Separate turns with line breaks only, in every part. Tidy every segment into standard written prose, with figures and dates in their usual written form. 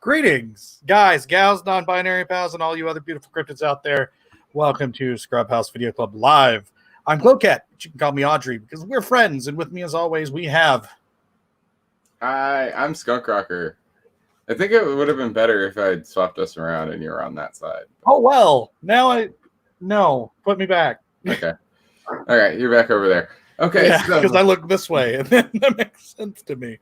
Greetings, guys, gals, non-binary pals, and all you other beautiful cryptids out there. Welcome to Scrubhaus Video Club Live. I'm Glowcat, but you can call me Adri because we're friends, and with me, as always, we have...
Hi, I'm Skunk. I think it would have been better if I'd swapped us around and you were on that side.
Oh, well, now No, put me back.
Okay. All right, you're back over there. Okay.
Yeah, because I look this way, and then that makes sense to me.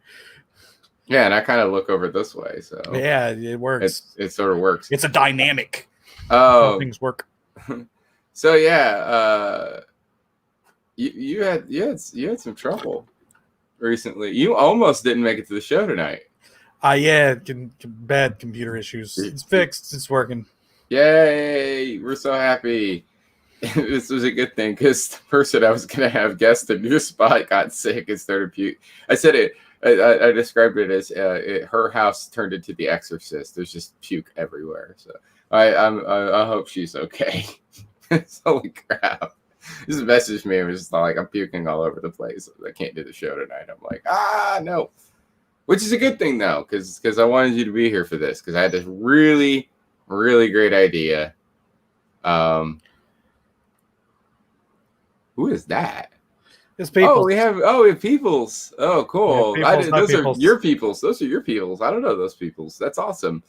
Yeah, and I kind of look over this way, so
yeah, it works.
It sort of works.
It's a dynamic.
Oh,
how things work.
So yeah, you had some trouble recently. You almost didn't make it to the show tonight.
Yeah, bad computer issues. It's fixed. It's working.
Yay! We're so happy. This was a good thing because the person I was gonna have guest in your spot got sick and started puke. I said it. I described it as her house turned into The Exorcist. There's just puke everywhere. So I hope she's okay. Holy crap! Just messaged me and was just like, I'm puking all over the place. I can't do the show tonight. I'm like, no. Which is a good thing though, because I wanted you to be here for this because I had this really, really great idea. Who is that?
It's Peoples.
Oh, we have Peoples. Oh, cool.
Yeah,
those are your Peoples. Those are your Peoples. I don't know those Peoples. That's awesome.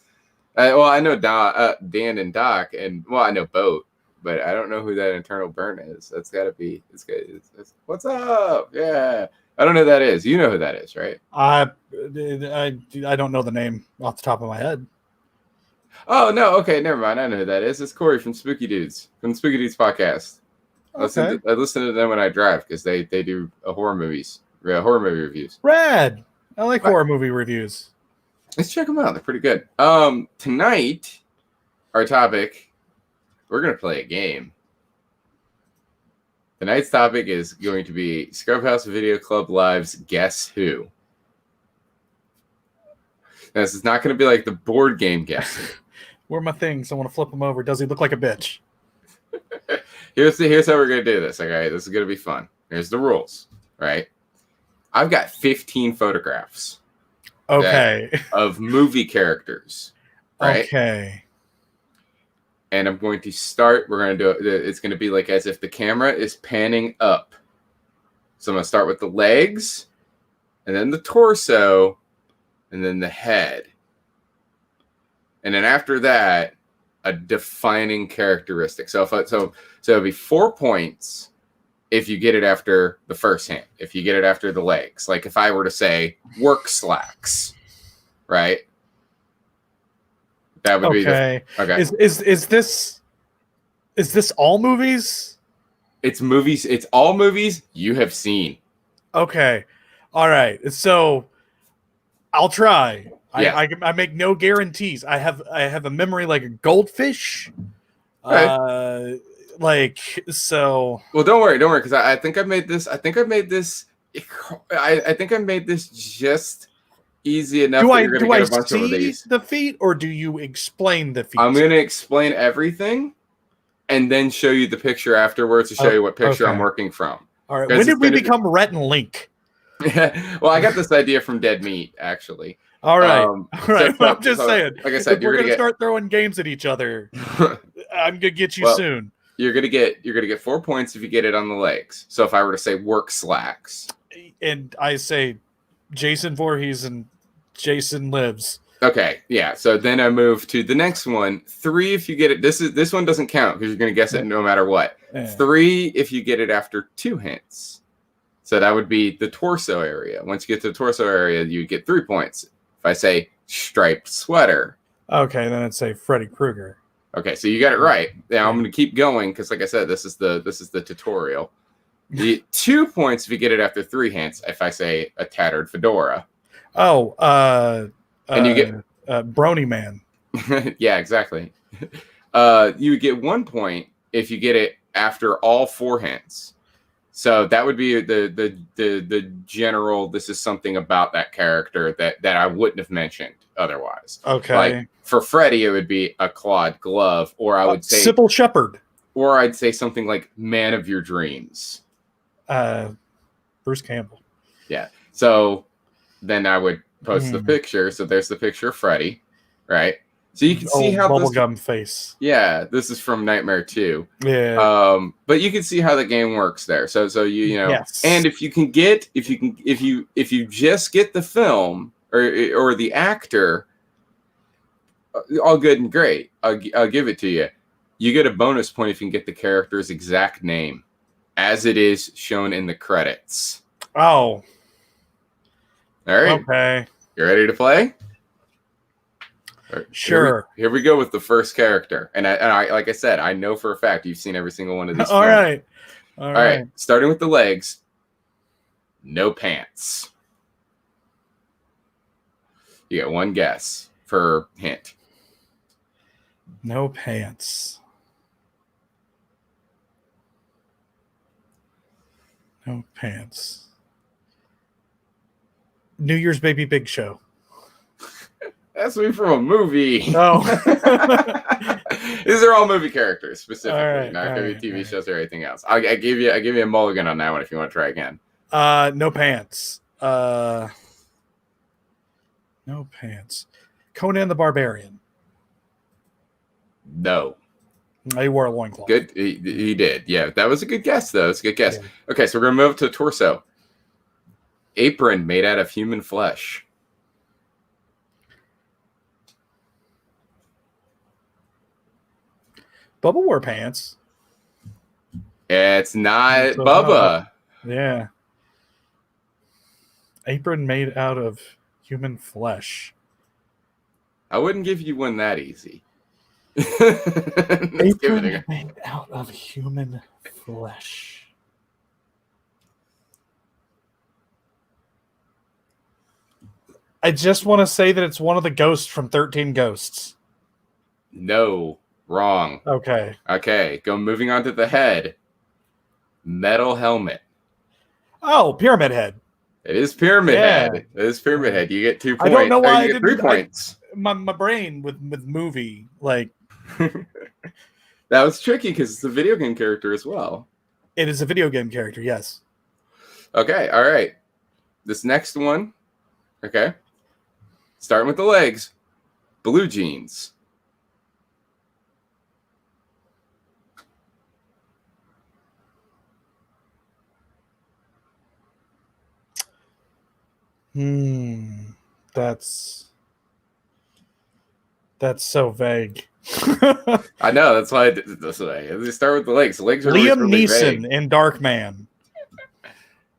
Well, I know Dan and Doc, and well, I know Boat, but I don't know who that internal burn is. That's got to be. It's what's up? Yeah, I don't know who that is. You know who that is, right?
I don't know the name off the top of my head.
Oh no. Okay, never mind. I know who that is. It's Corey from Spooky Dudes podcast.
Okay.
I listen to them when I drive because they do horror movie reviews.
Rad. I like horror movie reviews.
Let's check them out. They're pretty good. Tonight, our topic, we're going to play a game. Tonight's topic is going to be Scrubhaus Video Club Live's Guess Who. Now, this is not going to be like the board game Guess Who.
Where are my things? I want to flip them over. Does he look like a bitch?
Here's how we're going to do this. Okay, this is going to be fun. Here's the rules, right? I've got 15 photographs.
Okay.
Of movie characters, right?
Okay.
And I'm going to start. We're going to do it. It's going to be like as if the camera is panning up. So I'm going to start with the legs, and then the torso, and then the head. And then after that, a defining characteristic. So it'll be 4 points if you get it after the first hand. If you get it after the legs, like if I were to say work slacks, right? That would be
okay. Is this all movies?
It's movies. It's all movies you have seen.
Okay. All right. So I'll try.
Yeah.
I make no guarantees. I have a memory like a goldfish.
Okay.
So.
Well, don't worry, because I think I made this. I think I made this just easy enough.
Do I see the feet, or do you explain the feet?
I'm going to explain everything, and then show you the picture afterwards to show you what picture I'm working from.
All right. When did we become Rhett and Link?
Well, I got this idea from Dead Meat, actually.
All right. I'm just saying.
Like I said,
we're gonna start throwing games at each other. I'm gonna get you soon.
You're gonna get 4 points if you get it on the legs. So if I were to say work slacks,
and I say Jason Voorhees and Jason Lives.
Okay, yeah. So then I move to the next one. 3 if you get it. This one doesn't count because you're gonna guess it no matter what. Yeah. 3 if you get it after 2 hints. So that would be the torso area. Once you get to the torso area, you get 3 points. If I say striped sweater.
Okay, then I'd say Freddy Krueger.
Okay, so you got it right. Now I'm going to keep going because, like I said, this is the tutorial. The 2 points if you get it after 3 hints. If I say a tattered fedora.
Oh,
and you get
Brony Man.
Yeah, exactly. You would get 1 point if you get it after all 4 hints. So that would be the general. This is something about that character that I wouldn't have mentioned otherwise.
Okay.
Like for Freddy, it would be a clawed glove, or I would say
Sybil Shepherd,
or I'd say something like Man of Your Dreams.
Bruce Campbell.
Yeah. So then I would post the picture. So there's the picture of Freddy. right? So you can see how this
bubblegum face.
Yeah, this is from Nightmare 2.
Yeah.
But you can see how the game works there. So you know,
Yes.
and if you just get the film or the actor, all good and great. I'll give it to you. You get a bonus point if you can get the character's exact name, as it is shown in the credits.
Oh.
All right.
Okay.
You ready to play?
Sure.
Here we go with the first character, and I like I said, I know for a fact you've seen every single one of these.
All right.
All right. Starting with the legs. No pants. You get one guess per hint.
No pants. No pants. New Year's Baby Big Show.
That's me from a movie.
Oh.
These are all movie characters specifically,
right,
not going to be TV shows or anything else. I give you a mulligan on that one if you want to try again.
No pants. No pants. Conan the Barbarian.
No.
He wore a loincloth.
Good. He did. Yeah, that was a good guess, though. It's a good guess.
Yeah.
Okay, so we're going to move to torso. Apron made out of human flesh.
Bubba wore pants.
It's not Bubba.
Yeah. Apron made out of human flesh.
I wouldn't give you one that easy.
Apron made out of human flesh. I just want to say that it's one of the ghosts from 13 Ghosts.
No, wrong.
Okay.
Okay, moving on to the head. Metal helmet.
Oh, Pyramid Head.
It is Pyramid Head. It is Pyramid Head. You get 2 points.
I don't know why
you get 3 points.
My brain with movie, like.
That was tricky because it's a video game character as well.
It is a video game character, yes.
Okay, all right. This next one, okay. Starting with the legs. Blue jeans.
That's so vague.
I know, that's why I did it this way. Let's start with the legs. The legs are
Liam
really
Neeson
vague.
in Darkman.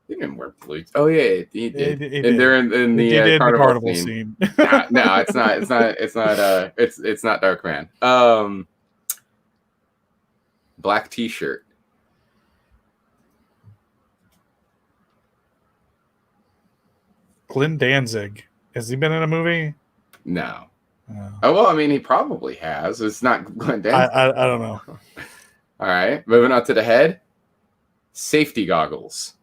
He didn't wear blue. Oh yeah, he did.
And
they're in the carnival
scene.
No, it's not. It's not Darkman. Black T-shirt.
Glenn Danzig. Has he been in a movie?
No. Oh well, I mean, he probably has. It's not Glenn Danzig.
I don't know.
All right, moving on to the head. Safety goggles.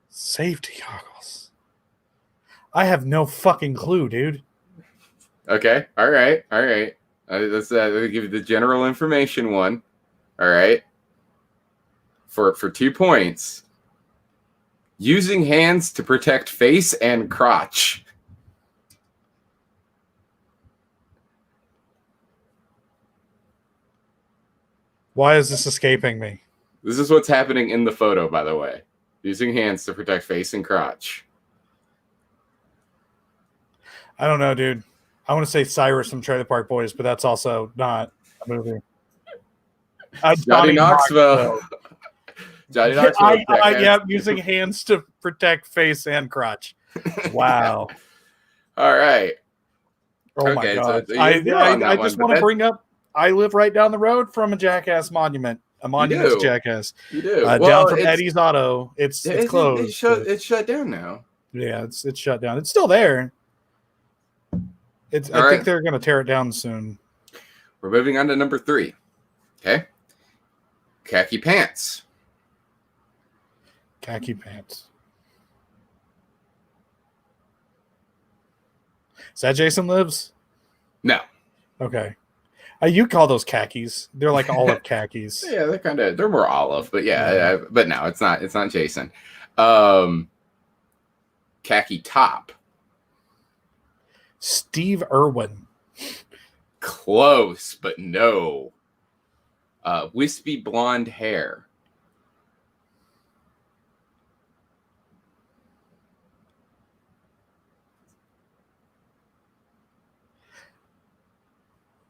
Safety goggles. I have no fucking clue, dude.
Okay. All right. Let's give you the general information one. All right. For 2 points. Using hands to protect face and crotch.
Why is this escaping me?
This is what's happening in the photo, by the way. Using hands to protect face and crotch.
I don't know, dude. I want to say Cyrus from Trailer Park Boys, but that's also not a movie.
Johnny Knoxville. Johnny Knoxville.
Yeah, using hands to protect face and crotch. Wow.
All right.
Oh my God. So I just want to bring up, I live right down the road from a Jackass monument. A monument to Jackass.
You do.
Down from Eddie's Auto. It's closed.
It's shut down now.
Yeah, it's shut down. It's still there. I think they're going to tear it down soon.
We're moving on to number 3. Okay. Khaki pants.
Khaki pants. Is that Jason Lives?
No.
Okay. You call those khakis. They're like olive khakis.
Yeah, they're more olive, but but no, it's not Jason. Khaki top.
Steve Irwin.
Close, but no. Wispy blonde hair.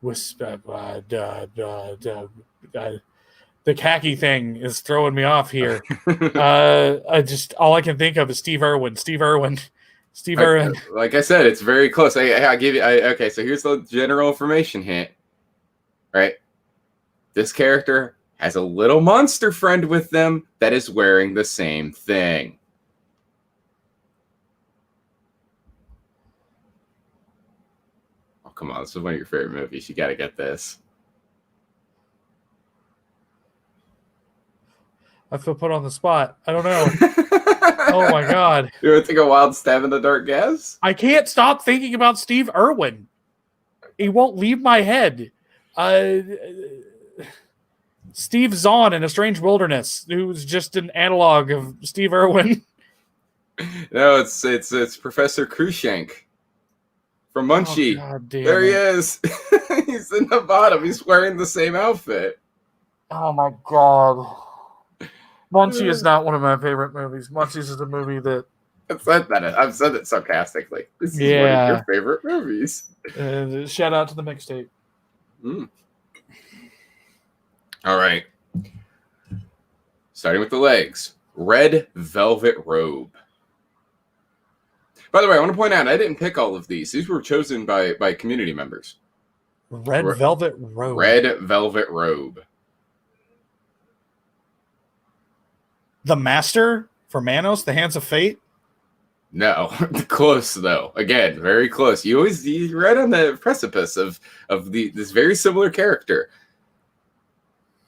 The khaki thing is throwing me off here. All I can think of is Steve Irwin.
Like I said, it's very close. I give you. Okay, so here's the general information hint. Right, this character has a little monster friend with them that is wearing the same thing. Oh, come on, this is one of your favorite movies. You got to get this.
I feel put on the spot. I don't know. Oh my god!
You want to take a wild stab in the dark guess?
I can't stop thinking about Steve Irwin. He won't leave my head. Steve Zahn in A Strange Wilderness, who's just an analog of Steve Irwin.
No, it's Professor Cruikshank from Munchie.
Oh,
there he is. He's in the bottom. He's wearing the same outfit.
Oh my god. Munchie is not one of my favorite movies. Munchie is a movie that
I've said it sarcastically. This is one of your favorite movies.
Shout out to the mixtape.
All right. Starting with the legs. Red velvet robe. By the way, I want to point out, I didn't pick all of these. These were chosen by community members.
Red velvet robe.
Red velvet robe.
The Master for Manos, The Hands of Fate?
No, close though. Again, very close. You're right on the precipice of this very similar character.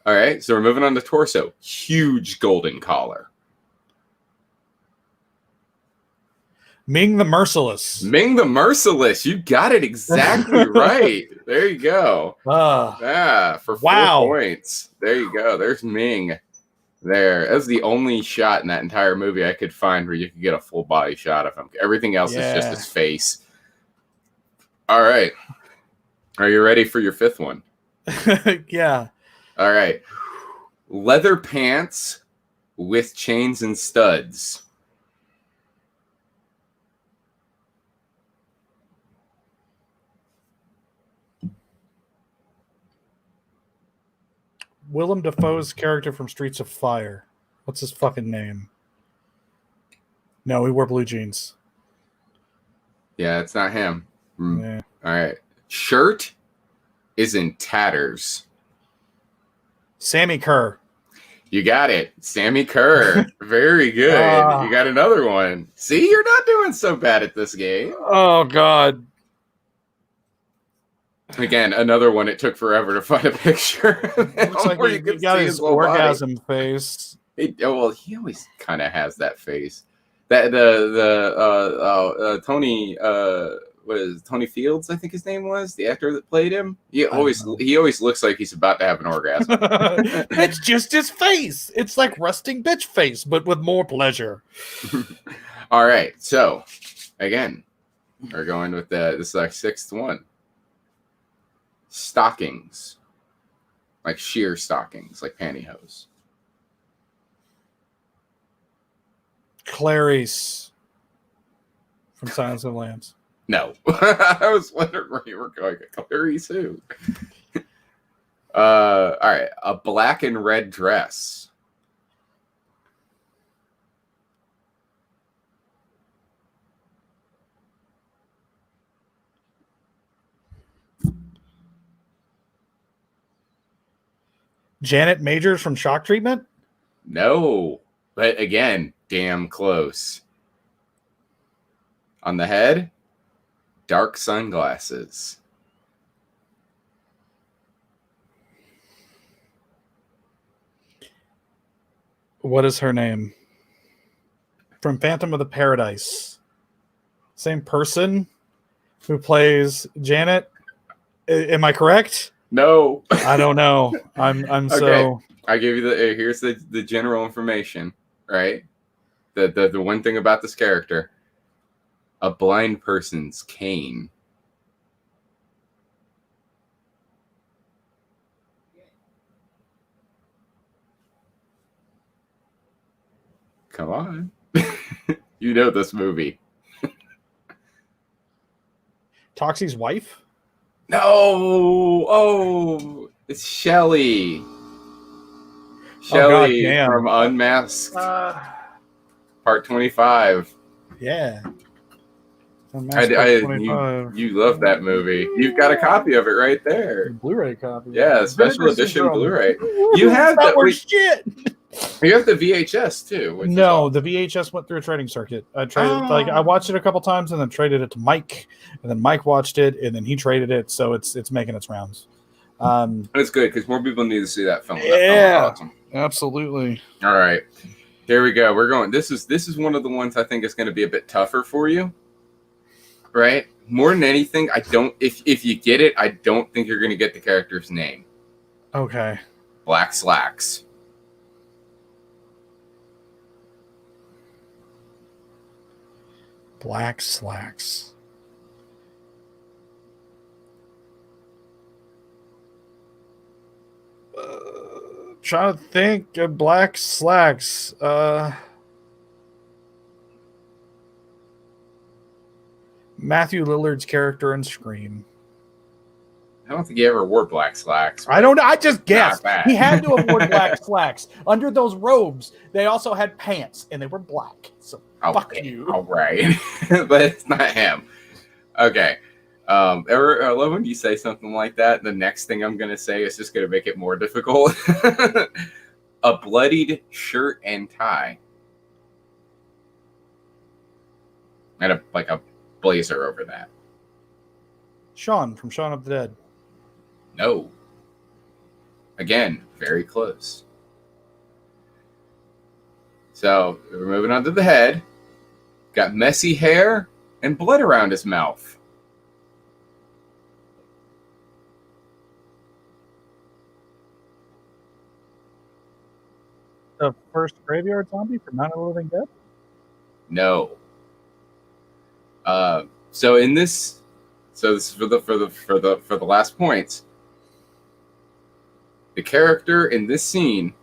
All right, so we're moving on to torso. Huge golden collar.
Ming the Merciless.
Ming the Merciless. You got it exactly right. There you go. For 4 points. There you go. There's Ming. There. That's the only shot in that entire movie I could find where you could get a full body shot of him. Everything else is just his face. All right. Are you ready for your fifth one?
Yeah.
All right. Leather pants with chains and studs.
Willem Dafoe's character from Streets of Fire. What's his fucking name? No, he wore blue jeans.
Yeah, it's not him.
Yeah.
All right. Shirt is in tatters.
Sammy Kerr.
You got it. Sammy Kerr. Very good. You got another one. See, you're not doing so bad at this game.
Oh, God.
Again, another one. It took forever to find a picture.
Looks like he got his orgasm face.
He always kind of has that face. That Tony was Tony Fields, I think his name was, the actor that played him. He always looks like he's about to have an orgasm.
It's just his face. It's like resting bitch face, but with more pleasure.
All right, so again, we're going with this is our sixth one. Stockings, like sheer stockings, like pantyhose.
Clarice from Silence of the Lambs.
No, I was wondering where you were going. Clarice who? All right, a black and red dress.
Janet Majors from Shock Treatment?
No, but again, damn close. On the head, dark sunglasses.
What is her name? From Phantom of the Paradise. Same person who plays Janet? Am I correct?
No.
I don't know. I'm
Okay.
so.
I give you here's the general information, right? The one thing about this character, a blind person's cane. Come on. You know this movie.
Toxie's wife?
No. Oh, it's Shelly. Shelly from Unmasked. Part 25.
Yeah.
You love that movie. You've got a copy of it right there.
Blu-ray copy.
Yeah, special edition Blu-ray. You have that.
Shit.
You have the VHS too.
No, the VHS went through a trading circuit. I traded, I watched it a couple times and then traded it to Mike, and then Mike watched it and then he traded it, so it's making its rounds.
It's good because more people need to see that film.
Yeah, awesome. Absolutely.
All right, here we go. We're going. This is one of the ones I think is going to be a bit tougher for you. Right? More than anything, I don't. If you get it, I don't think you're going to get the character's name.
Okay.
Black Slacks.
Black Slacks. Trying to think of Black Slacks. Matthew Lillard's character in Scream.
I don't think he ever wore black slacks.
I don't know. I just guessed. He had to have worn black slacks. Under those robes, they also had pants, and they were black. So fuck you.
All right. But it's not him. Okay. I love when you say something like that. The next thing I'm going to say is just going to make it more difficult. A bloodied shirt and tie. And a blazer over that.
Sean from Shaun of the Dead.
No. Again, very close. So, we're moving on to the head. Got messy hair and blood around his mouth.
The first graveyard zombie from Night of the Living Dead?
No. So in this, this is for the last points. The character in this scene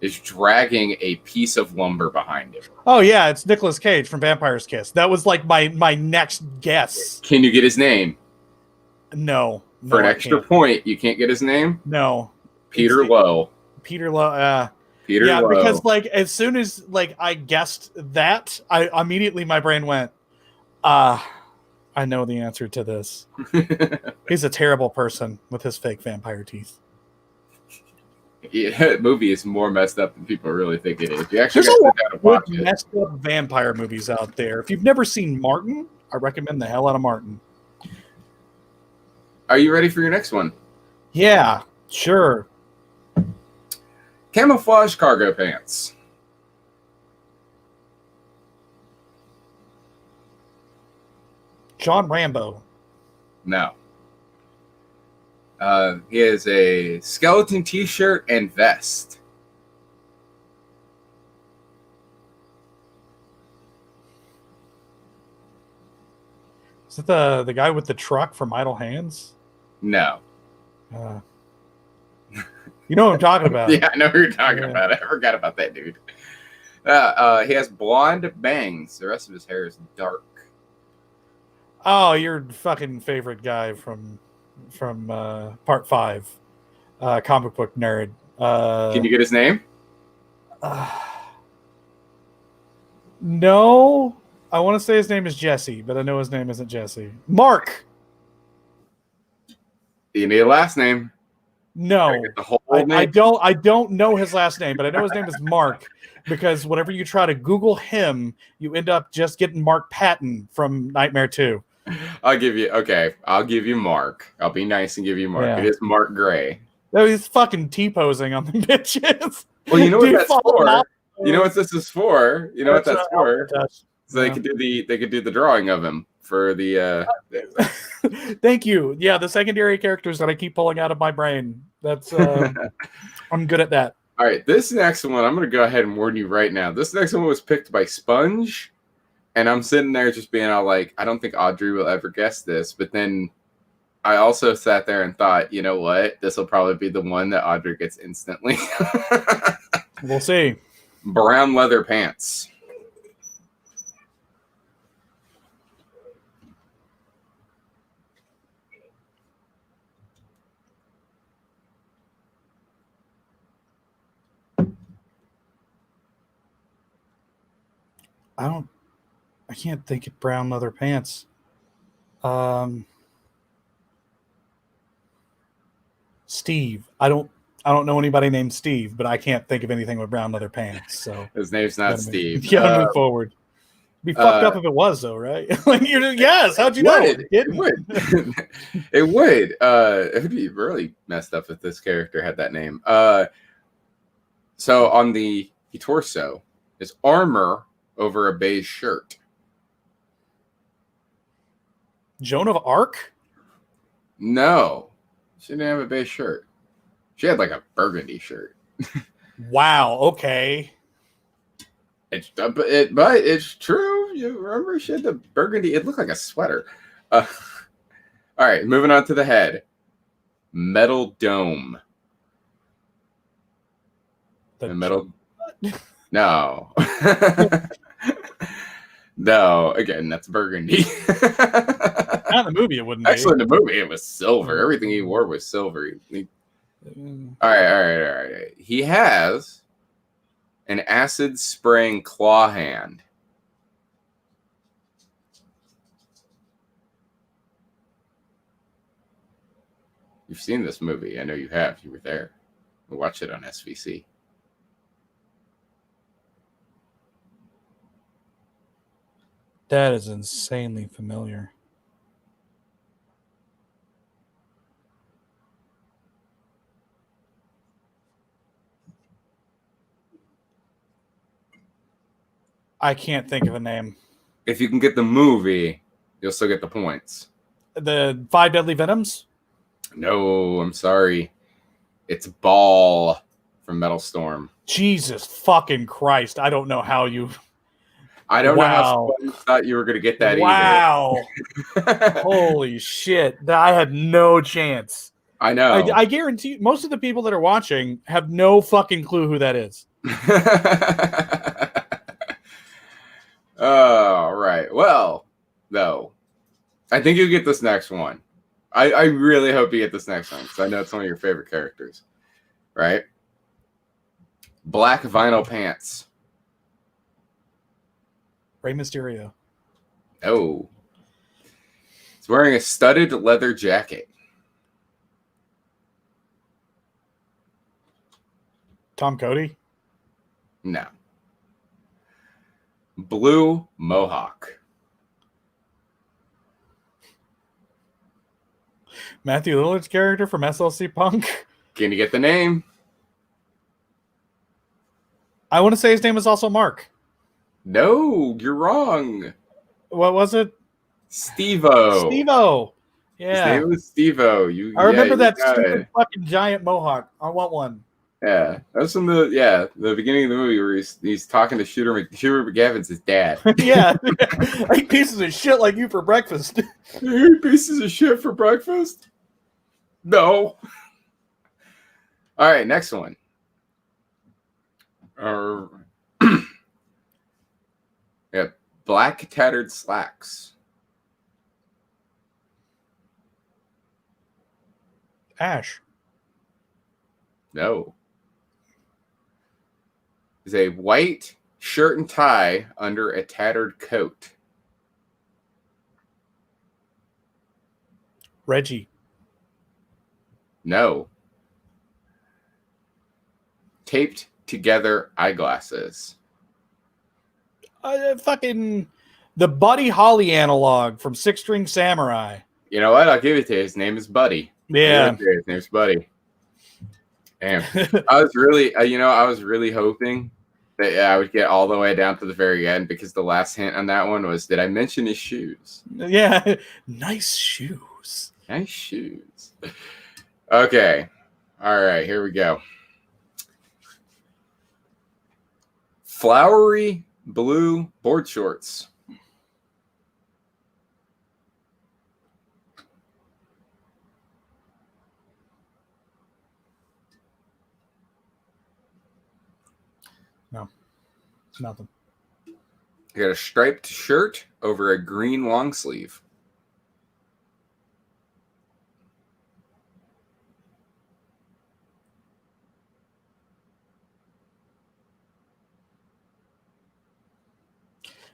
is dragging a piece of lumber behind him.
Oh yeah, it's Nicolas Cage from Vampire's Kiss. That was like my next guess.
Can you get his name?
No.
For an extra point, you can't get his name?
No.
Peter Lowe.
Peter Lowe.
Peter Lowe.
Because like as soon as I guessed that, I immediately my brain went, I know the answer to this. He's a terrible person with his fake vampire teeth.
Yeah, that movie is more messed up than people really think it is. You actually
There's
got to watch it.
Messed up vampire movies out there. If you've never seen Martin, I recommend the hell out of Martin.
Are you ready for your next one?
Yeah, sure.
Camouflage cargo pants.
John Rambo.
No. He has a skeleton t-shirt and vest.
Is it the guy with the truck from Idle Hands?
No.
You know what I'm talking about.
Yeah, I know who you're talking about. I forgot about that dude. He has blonde bangs. The rest of his hair is dark.
Oh, your fucking favorite guy from part 5, comic book nerd.
Can you get his name?
No, I want to say his name is Jesse, but I know his name isn't Jesse. Mark.
You need a last name.
No,
the whole name?
I don't know his last name, but I know his name is Mark. Because whenever you try to Google him, you end up just getting Mark Patton from Nightmare 2.
I'll give you Mark. I'll be nice and give you Mark. Yeah. It is Mark Gray.
No, he's fucking T-posing on the bitches.
Well, you know what that's for? You know what this is for? You know what that's for? So they could do the drawing of him for the.
Thank you. Yeah, the secondary characters that I keep pulling out of my brain. That's I'm good at that.
All right, this next one, I'm going to go ahead and warn you right now. This next one was picked by Sponge, and I'm sitting there just being all like, I don't think Audrey will ever guess this. But then I also sat there and thought, you know what? This will probably be the one that Audrey gets instantly.
We'll see.
Brown leather pants.
I can't think of brown leather pants. Steve. I don't know anybody named Steve, but I can't think of anything with brown leather pants. So
His name's not Steve.
Gotta move forward. Be fucked up if it was, though, right? Like yes. How'd you know?
It would. It would. It would be really messed up if this character had that name. So on the torso is armor over a beige shirt.
Joan of Arc?
No, she didn't have a beige shirt. She had like a burgundy shirt.
Wow. Okay.
But it's true. You remember she had the burgundy. It looked like a sweater. All right, moving on to the head. Metal dome. The metal. No. No. Again, that's burgundy.
Not in the movie, it wouldn't be.
Actually, in the movie, it was silver. Everything he wore was silver. All right. He has an acid spraying claw hand. You've seen this movie. I know you have. You were there. We watched it on SVC.
That is insanely familiar. I can't think of a name.
If you can get the movie, you'll still get the points.
The Five Deadly Venoms?
No, I'm sorry. It's Ball from Metal Storm.
Jesus fucking Christ. I don't know how you...
I don't know how you thought you were going to get that
either. Holy shit. I had no chance.
I know.
I guarantee you, most of the people that are watching have no fucking clue who that is.
Oh, right. Well, though, I think you'll get this next one. I really hope you get this next one because I know it's one of your favorite characters. Right? Black vinyl pants.
Rey Mysterio.
No. He's wearing a studded leather jacket.
Tom Cody?
No. Blue mohawk.
Matthew Lillard's character from SLC Punk?
Can you get the name?
I want to say his name is also Mark.
No, you're wrong.
What was it?
Steve-O.
Steve-O. Yeah.
His name was Steve-O.
I remember that stupid fucking giant mohawk. I want one.
Yeah, that's from the beginning of the movie where he's talking to Shooter McGavin's his dad.
Yeah, I eat pieces of shit like you for breakfast.
You eat pieces of shit for breakfast? No. All right, next one. Yeah, black tattered slacks.
Ash.
No. Is a white shirt and tie under a tattered coat.
Reggie.
No. Taped together eyeglasses.
Fucking the Buddy Holly analog from Six String Samurai.
You know what? I'll give it to you. His name is Buddy.
Yeah.
His name's Buddy. Damn. I was really hoping I would get all the way down to the very end because the last hint on that one was, did I mention his shoes?
Yeah, nice shoes.
Nice shoes. Okay. All right, here we go. Flowery blue board shorts.
No, nothing.
You got a striped shirt over a green long sleeve.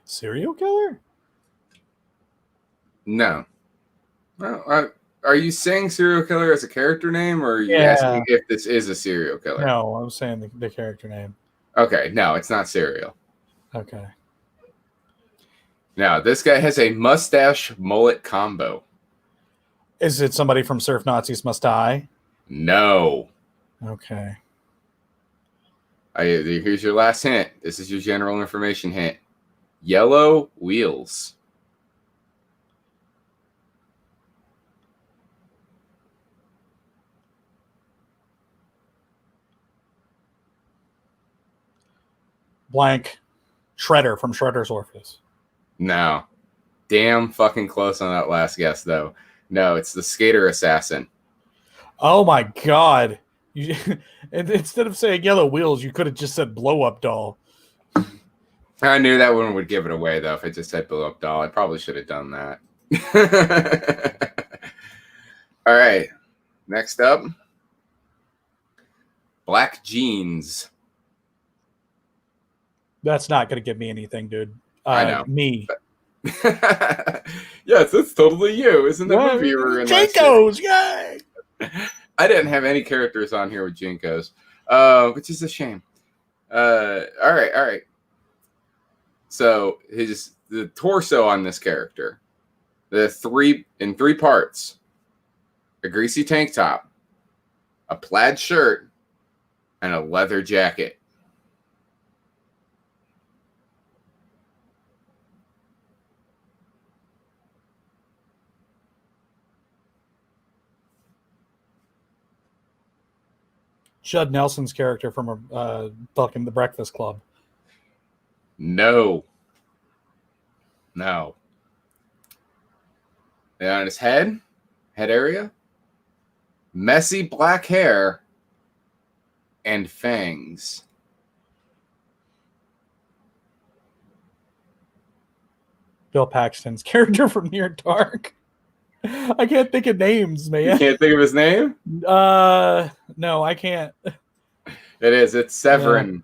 Serial killer?
No. Well, are you saying serial killer as a character name, or are you asking if this is a serial killer?
No, I'm saying the character name.
Okay, no, it's not serial.
Okay.
Now, this guy has a mustache mullet combo.
Is it somebody from Surf Nazis Must Die?
No.
Okay.
Here's your last hint. This is your general information hint. Yellow wheels.
Blank. Shredder from Shredder's Orpheus.
No. Damn fucking close on that last guess, though. No, it's the skater assassin.
Oh my god. Instead of saying yellow wheels, you could have just said blow up doll.
I knew that one would give it away, though. If I just said blow up doll, I probably should have done that. All right. Next up. Black jeans.
That's not going to give me anything, dude.
I know.
Me.
Yes, it's totally you. Isn't the movie you were in?
Jinkos, yay!
I didn't have any characters on here with Jinkos, which is a shame. All right. So the torso on this character, in three parts: a greasy tank top, a plaid shirt, and a leather jacket.
Judd Nelson's character from fucking The Breakfast Club.
No. And on his head area, messy black hair and fangs.
Bill Paxton's character from Near Dark. I can't think of names, man.
You can't think of his name?
No, I can't.
It's Severin.
Yeah.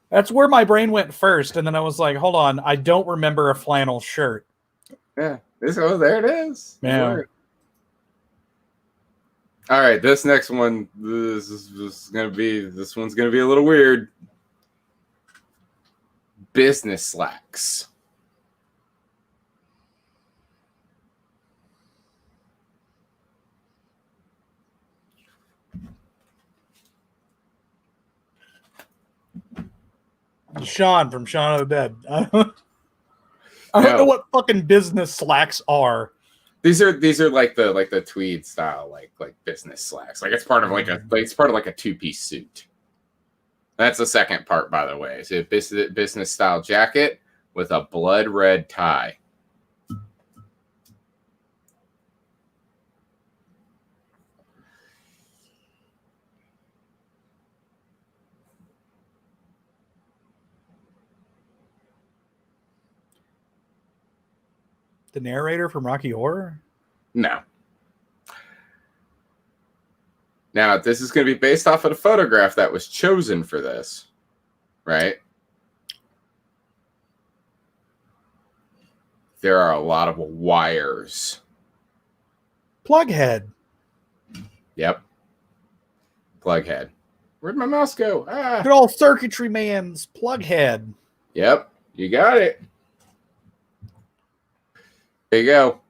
That's where my brain went first, and then I was like, hold on, I don't remember a flannel shirt.
Yeah. There it is.
Yeah.
All right, this next one, this one's gonna be a little weird. Business slacks.
Sean from Shaun of the Dead. I don't know what fucking business slacks are.
These are like the tweed style, like business slacks. Like it's part of like a two-piece suit. That's the second part, by the way. It's a business style jacket with a blood red tie.
The narrator from Rocky Horror?
No. Now, this is going to be based off of the photograph that was chosen for this, right? There are a lot of wires.
Plughead.
Yep. Plughead. Where'd my mouse go?
Good old circuitry man's Plughead.
Yep. You got it. There you go.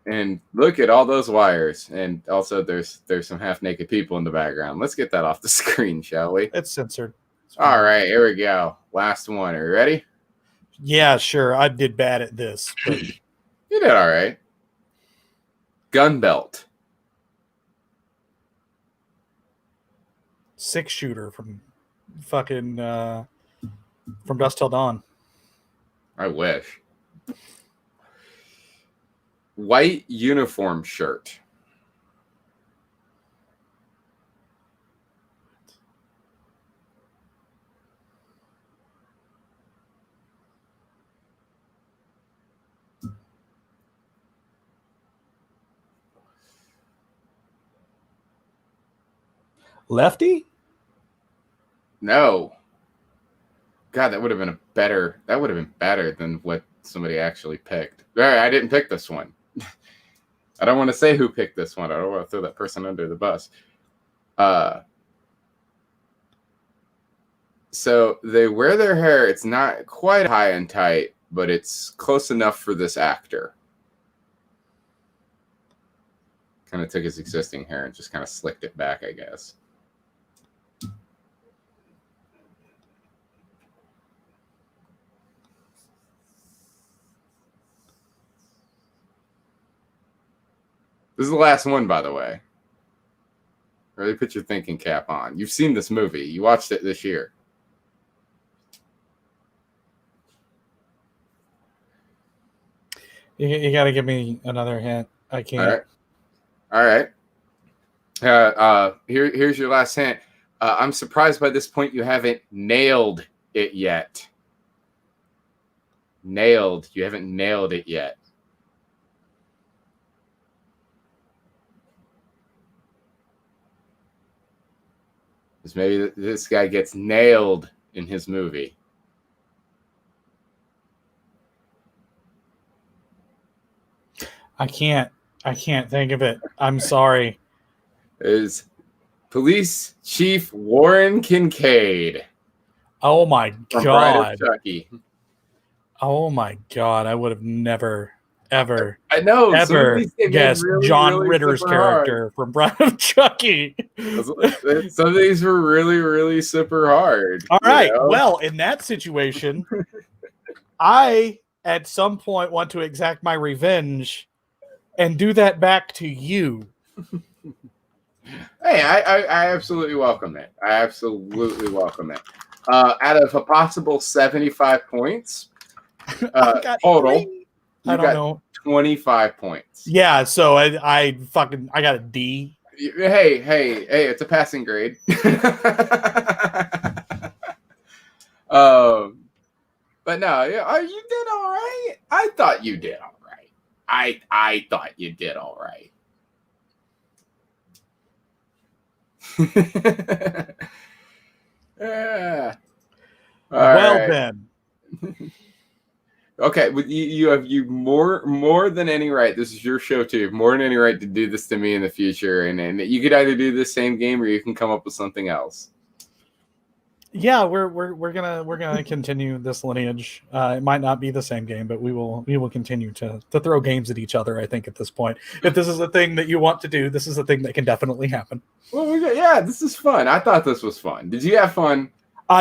And look at all those wires. And also there's some half-naked people in the background. Let's get that off the screen, shall we?
It's censored.
All right, here we go. Last one. Are you ready?
Yeah, sure. I did bad at this, but
You did all right. Gun belt.
6-shooter from fucking From Dusk Till Dawn.
I wish. White uniform shirt.
Lefty?
No. God, that would have been better than what somebody actually picked. All right, I didn't pick this one. I don't want to say who picked this one. I don't want to throw that person under the bus. So they wear their hair. It's not quite high and tight, but it's close enough for this actor. Kind of took his existing hair and just kind of slicked it back, I guess. This is the last one, by the way. Really put your thinking cap on. You've seen this movie. You watched it this year.
You got to give me another hint. I can't.
All right. Here's your last hint. I'm surprised by this point you haven't nailed it yet. You haven't nailed it yet. Because maybe this guy gets nailed in his movie.
I can't think of it. I'm sorry.
Is Police Chief Warren Kincaid.
Oh my God.
Chucky.
Oh my God. I would have never, ever,
I know.
ever guessed really, John really Ritter's character from Bride of Chucky.
Some of these were really, really super hard.
All right. Know? Well, in that situation, I at some point want to exact my revenge and do that back to you.
Hey, I absolutely welcome it. I absolutely welcome it. Out of a possible 75 points total,
I don't know.
25 points.
Yeah, so I got a D.
Hey, it's a passing grade. But no, you did all right. I thought you did all right. I thought you did all right. Yeah.
Well right. Then.
Okay, but you have more than any right. This is your show too. You have more than any right to do this to me in the future, and you could either do this same game or you can come up with something else.
Yeah, we're gonna continue this lineage. It might not be the same game, but we will continue to throw games at each other. I think at this point, if this is a thing that you want to do, this is a thing that can definitely happen.
Well, this is fun. I thought this was fun. Did you have fun?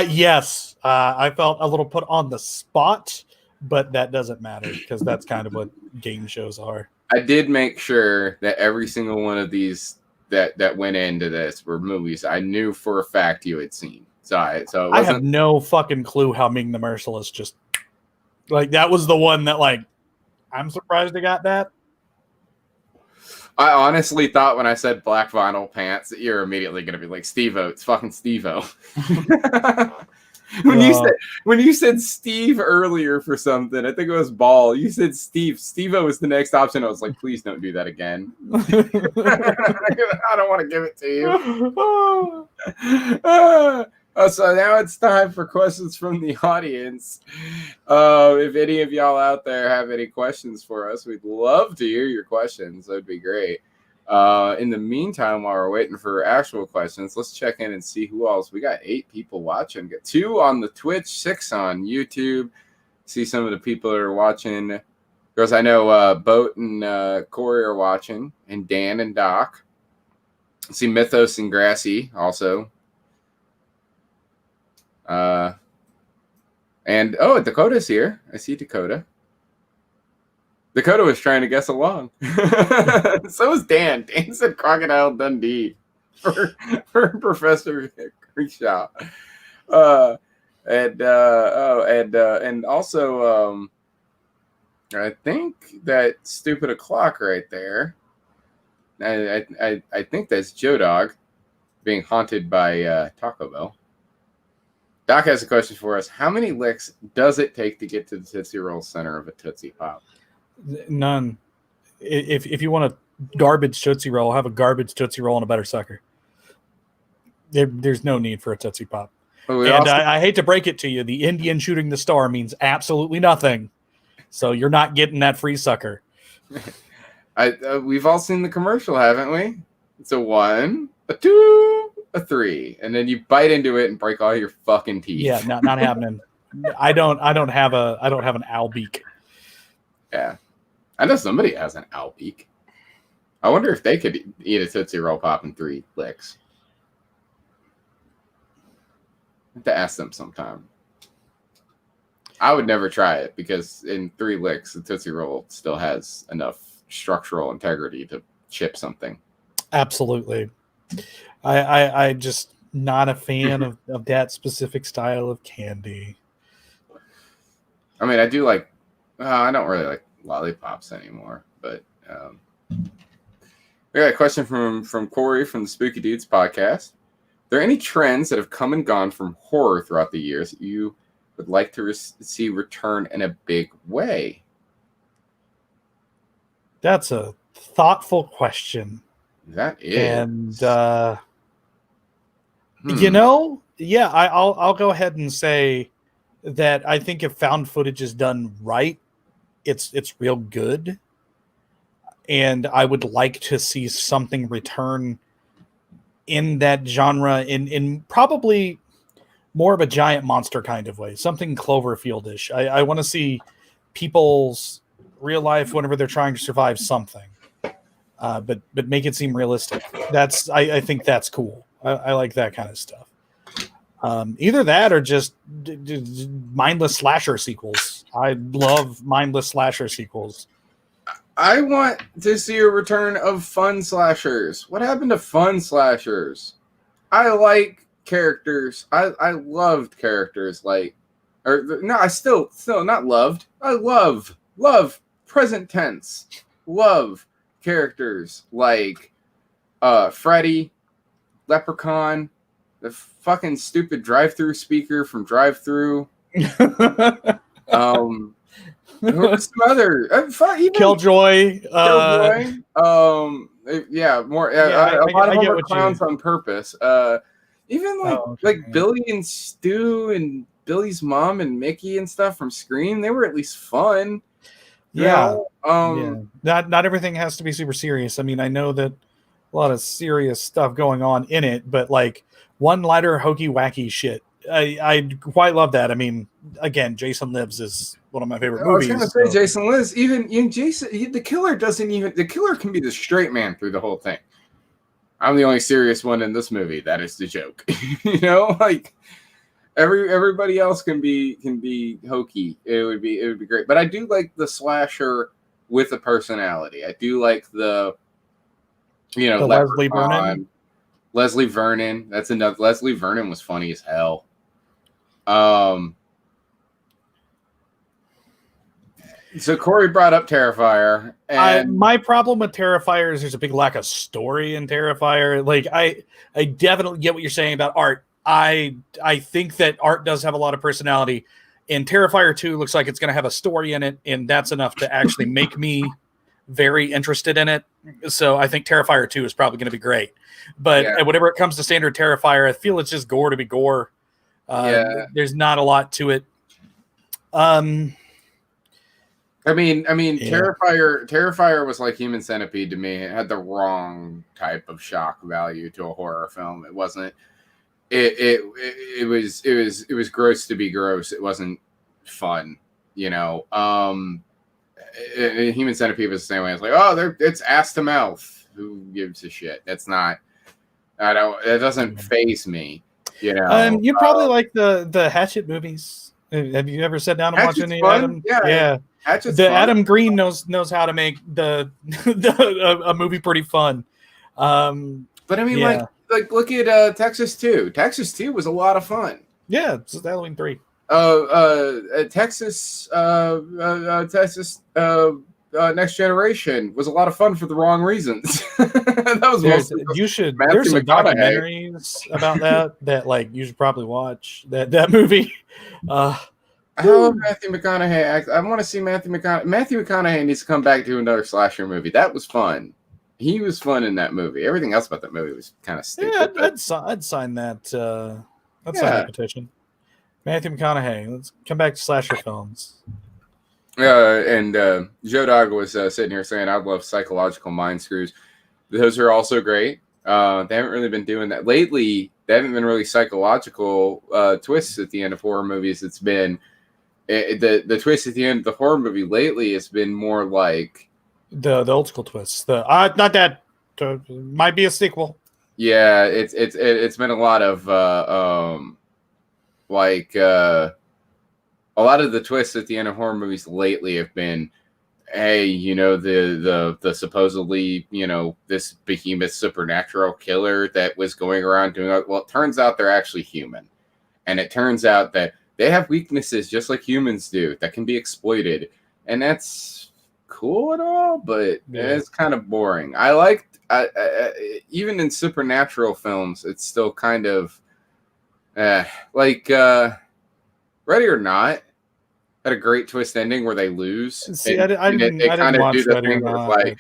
Yes. I felt a little put on the spot, but that doesn't matter because that's kind of what game shows are.
I did make sure that every single one of these that went into this were movies I knew for a fact you had seen. So
I have no fucking clue how Ming the Merciless just like that was the one that like I'm surprised I got that.
I honestly thought when I said black vinyl pants that you're immediately gonna be like Steve-O. It's fucking Steve-O. When you said Steve earlier for something, I think it was Ball. You said Steve. Steve-O was the next option. I was like, please don't do that again. I don't want to give it to you. So now it's time for questions from the audience. If any of y'all out there have any questions for us, we'd love to hear your questions. That'd be great. In the meantime, while we're waiting for actual questions, let's check in and see who else. We got 8 people watching. Got 2 on the Twitch, 6 on YouTube. See some of the people that are watching. Because I know Boat and Corey are watching, and Dan and Doc. See Mythos and Grassy also. And Dakota's here. I see Dakota. Dakota was trying to guess along. So was Dan. Dan said Crocodile Dundee for Professor Creekshaw. And also I think that stupid o'clock right there. I think that's Joe Dog being haunted by Taco Bell. Doc has a question for us. How many licks does it take to get to the Tootsie Roll center of a Tootsie Pop?
None. If you want a garbage Tootsie Roll, have a garbage Tootsie Roll and a better sucker. There's no need for a Tootsie Pop. And I hate to break it to you, the Indian shooting the star means absolutely nothing. So you're not getting that free sucker.
We've all seen the commercial, haven't we? It's a 1, a 2, a 3, and then you bite into it and break all your fucking teeth.
Yeah, not happening. I don't have an owl beak.
Yeah, I know somebody has an owl beak. I wonder if they could eat a Tootsie Roll Pop in 3 licks. I have to ask them sometime. I would never try it because in 3 licks, the Tootsie Roll still has enough structural integrity to chip something.
Absolutely. I just not a fan of that specific style of candy.
I mean, I do like, I don't really like lollipops anymore, but we got a question from Corey from the Spooky Dudes podcast. Are there any trends that have come and gone from horror throughout the years that you would like to see return in a big way?
That's a thoughtful question.
That is.
And I'll go ahead and say that I think if found footage is done right, it's real good. And I would like to see something return in that genre in probably more of a giant monster kind of way, something Cloverfield-ish. I want to see people's real life whenever they're trying to survive something, but make it seem realistic. I think that's cool. I like that kind of stuff. Either that or just mindless slasher sequels. I love mindless slasher sequels.
I want to see a return of fun slashers. What happened to fun slashers? I like characters. I loved characters I still not loved. I love present tense. Love characters like Freddy, Leprechaun, the fucking stupid drive-through speaker from Drive-Thru. Who was some other
Killjoy.
Yeah, more. A lot of them were clowns on purpose. Even Billy and Stu and Billy's mom and Mickey and stuff from Scream, they were at least fun.
Yeah. Not everything has to be super serious. I mean, I know that a lot of serious stuff going on in it, but like one-liner hokey wacky shit. I quite love that. I mean, again, Jason Lives is one of my favorite movies.
I was going to say Jason Lives. Even Jason, the killer can be the straight man through the whole thing. I'm the only serious one in this movie. That is the joke. Everybody else can be hokey. It would be great. But I do like the slasher with a personality. I do like the
Leslie Vernon.
Leslie Vernon. That's enough. Leslie Vernon was funny as hell. So Corey brought up Terrifier, and
my problem with Terrifier is there's a big lack of story in Terrifier. Like I definitely get what you're saying about Art. I think that Art does have a lot of personality, and Terrifier 2 looks like it's going to have a story in it, and that's enough to actually make me very interested in it. So I think Terrifier 2 is probably going to be great. But whenever it comes to standard Terrifier, I feel it's just gore to be gore. There's not a lot to it.
Terrifier was like Human Centipede to me. It had the wrong type of shock value to a horror film. It wasn't. It was gross to be gross. It wasn't fun. Human Centipede was the same way. It's like, it's ass to mouth. Who gives a shit? That's not. It doesn't faze me.
You probably like the Hatchet movies. Have you ever sat down and watched
Hatchet's
any
fun.
Adam?
Yeah, Hatchet's
The
fun.
Adam Green knows how to make a movie pretty fun.
But I mean,
yeah.
like look at Texas 2. Texas 2 was a lot of fun.
Yeah, it's Halloween 3.
Texas Next Generation was a lot of fun for the wrong reasons. That was
There's
Matthew
some
McConaughey.
documentaries about that like you should probably watch that movie.
I love Matthew McConaughey. I want to see Matthew McConaughey. Matthew McConaughey needs to come back to another slasher movie. That was fun. He was fun in that movie. Everything else about that movie was kind of stupid.
Yeah, I'd sign that. I'd sign that petition. Matthew McConaughey. Let's come back to slasher films.
And Joe Dog was sitting here saying, "I love psychological mind screws. Those are also great. They haven't really been doing that lately. They haven't been really psychological twists at the end of horror movies. It's been the twist at the end of the horror movie lately has been more like
the old school twists. Not that might be a sequel.
Yeah, it's been a lot of a lot of the twists at the end of horror movies lately have been, hey, the supposedly, this behemoth supernatural killer that was going around doing, well, it turns out they're actually human. And it turns out that they have weaknesses just like humans do that can be exploited. And that's cool and all, but it's kind of boring. I liked, even in supernatural films, it's still kind of like Ready or Not had a great twist ending where they lose.
See, I didn't watch Ready or Not.
Like,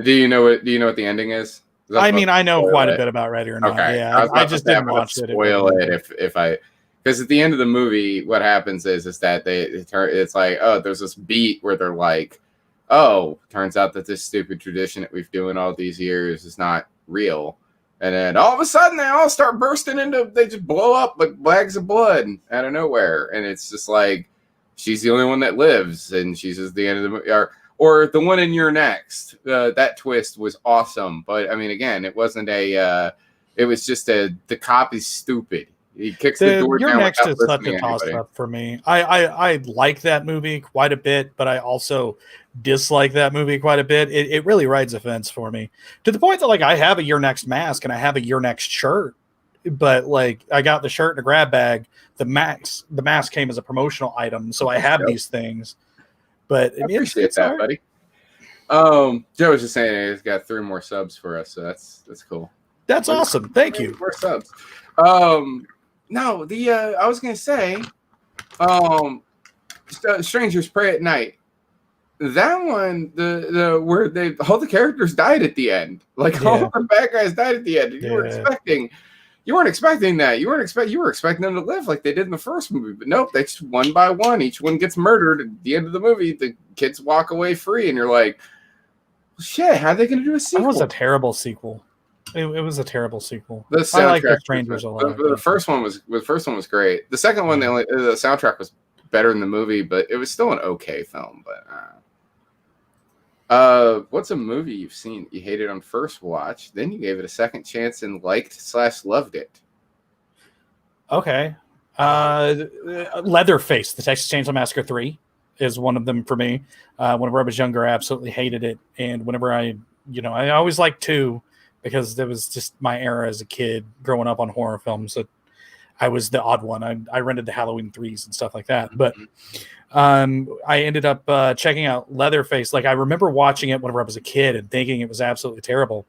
do you know what the ending is?
I mean, I know quite a bit about Ready or Not.
Okay.
Yeah, I just didn't watch it.
Spoil it if I, because at the end of the movie, what happens is that it's like, oh, there's this beat where they're like, oh, turns out that this stupid tradition that we've doing all these years is not real. And then all of a sudden they all start bursting into, they just blow up like bags of blood out of nowhere. And it's just like, she's the only one that lives. And she's just the end of the movie. Or the one in You're Next. That twist was awesome. But I mean, again, it wasn't it was just the cop is stupid. He kicks the door
You're
down.
Next is such a toss-up for me. I like that movie quite a bit, but I also dislike that movie quite a bit. It really rides a fence for me, to the point that like I have a You're Next mask and I have a You're Next shirt, but like I got the shirt in a grab bag. The mask came as a promotional item, so I have these things. But
I appreciate that, buddy. Joe was just saying he's got 3 more subs for us, so that's cool.
That's awesome. Thank you.
4 subs. No, I was gonna say, Strangers Pray at Night. That one, the where all the characters died at the end, like all the bad guys died at the end. You weren't expecting that. You were expecting them to live like they did in the first movie, but nope, they just one by one, each one gets murdered. At the end of the movie, the kids walk away free, and you're like, shit, how are they gonna do a sequel?
That was a terrible sequel. It was a terrible sequel.
The soundtrack,
I like the Strangers a lot.
The first one was great. The second one, the soundtrack was better than the movie, but it was still an okay film. But what's a movie you've seen you hated on first watch, then you gave it a second chance and liked/loved it?
Okay, Leatherface, the Texas Chainsaw Massacre 3 is one of them for me. Whenever I was younger, I absolutely hated it, and whenever I always liked 2. Because that was just my era as a kid growing up on horror films. That I was the odd one. I rented the Halloween 3s and stuff like that. But I ended up checking out Leatherface. Like I remember watching it whenever I was a kid and thinking it was absolutely terrible.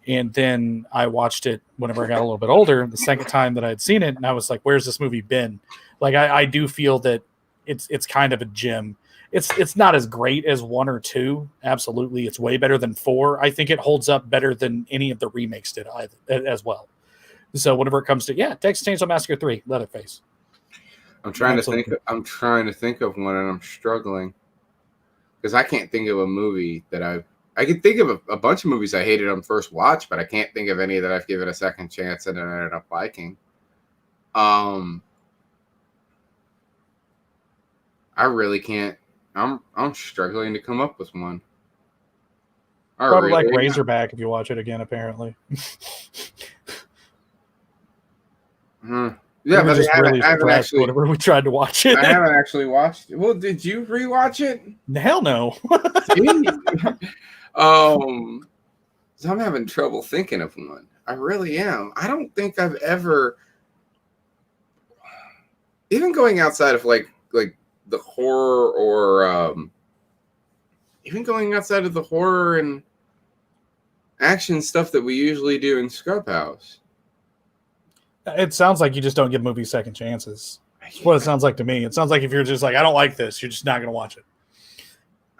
And then I watched it whenever I got a little bit older, the second time that I had seen it, and I was like, "Where's this movie been?" Like I do feel that it's kind of a gem. It's not as great as 1 or 2. Absolutely, it's way better than 4. I think it holds up better than any of the remakes did as well. So whenever it comes to Texas Chainsaw Massacre 3, Leatherface.
I'm trying to think of one, and I'm struggling because I can't think of a movie that I can think of a bunch of movies I hated on first watch, but I can't think of any that I've given a second chance and ended up liking. I really can't. I'm struggling to come up with one.
Probably like Razorback if you watch it again, apparently.
Yeah,
We were
but
just really
I haven't
stressed
actually.
whenever we tried to watch it.
I haven't actually watched it. Well, did you rewatch it?
Hell no.
See? So I'm having trouble thinking of one. I really am. I don't think I've ever, even going outside of like the horror or even going outside of the horror and action stuff that we usually do in Scrubhaus.
It sounds like you just don't give movies second chances. That's what it sounds like to me. It sounds like if you're just like, I don't like this, you're just not going to watch it.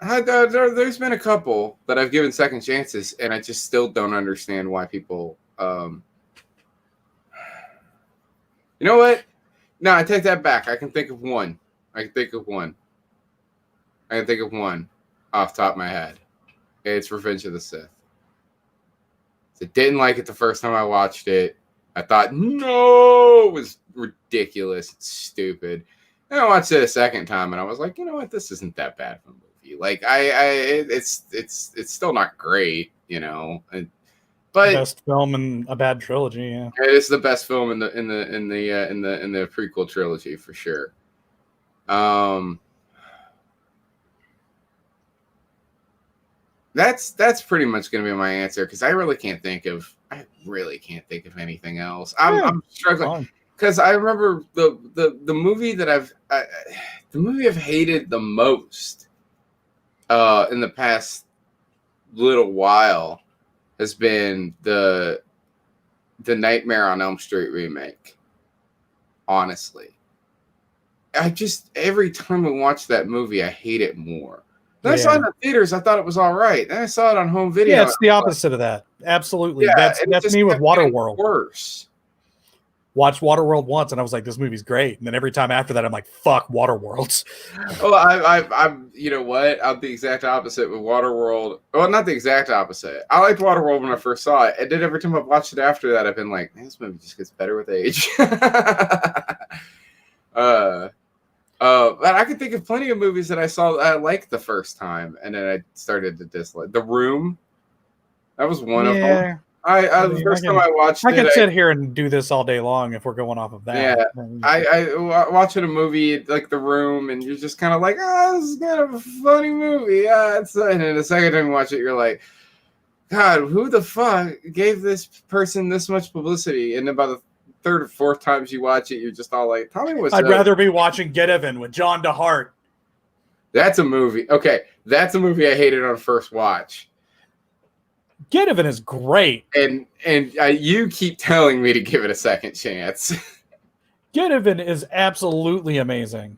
There's been a couple that I've given second chances, and I just still don't understand why people. You know what? No, I take that back. I can think of one. I can think of one off the top of my head. It's Revenge of the Sith. I didn't like it the first time I watched it. I thought, no, it was ridiculous. It's stupid. And I watched it a second time, and I was like, you know what? This isn't that bad of a movie. Like, it's still not great, you know. But
best film in a bad trilogy. Yeah,
it is the best film in the prequel trilogy for sure. That's pretty much going to be my answer because I really can't think of anything else. I'm struggling because I remember the movie that the movie I've hated the most in the past little while has been the Nightmare on Elm Street remake. Honestly, every time I watch that movie, I hate it more. Then I saw it in the theaters. I thought it was all right. Then I saw it on home video.
Yeah, it's the opposite of that. Absolutely.
Yeah,
that's me with Waterworld.
Worse.
Watched Waterworld once, and I was like, "This movie's great." And then every time after that, I'm like, "Fuck Waterworld."
Well, I'm you know what? I'm the exact opposite with Waterworld. Well, not the exact opposite. I liked Waterworld when I first saw it, and then every time I've watched it after that, I've been like, "Man, this movie just gets better with age." But I can think of plenty of movies that I saw that I liked the first time, and then I started to dislike. The Room, that was one of them. The first time I watched it,
I could sit here and do this all day long if we're going off of that.
Yeah, I watching a movie like The Room, and you're just kind of like, oh, this is kind of a funny movie. And then the second time you watch it, you're like, God, who the fuck gave this person this much publicity? And about the third or fourth times you watch it, you're just all like, tell me what's
I'd rather be watching Get Even with John DeHart.
That's a movie. Okay, that's a movie I hated on first watch.
Get Even is great.
And you keep telling me to give it a second chance.
Get Even is absolutely amazing.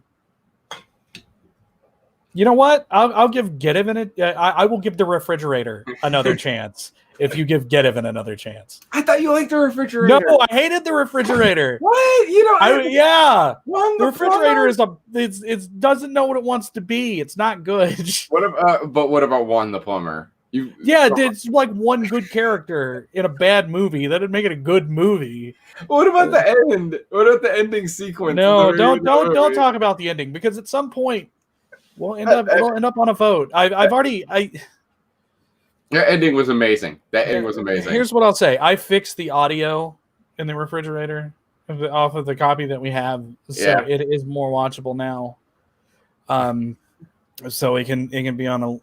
You know what? I'll give Get Even I will give The Refrigerator another chance. If you give Get Even another chance.
I thought you liked The Refrigerator.
No, I hated The Refrigerator.
What? You know,
The Refrigerator it doesn't know what it wants to be. It's not good.
What about One the Plumber?
It's like one good character in a bad movie. That'd make it a good movie.
What about the end? What about the ending sequence?
No, don't talk about the ending because at some point we'll end up on a vote.
That ending was amazing.
Here's what I'll say. I fixed the audio in the Refrigerator off of the copy that we have, so it is more watchable now. So it can be on a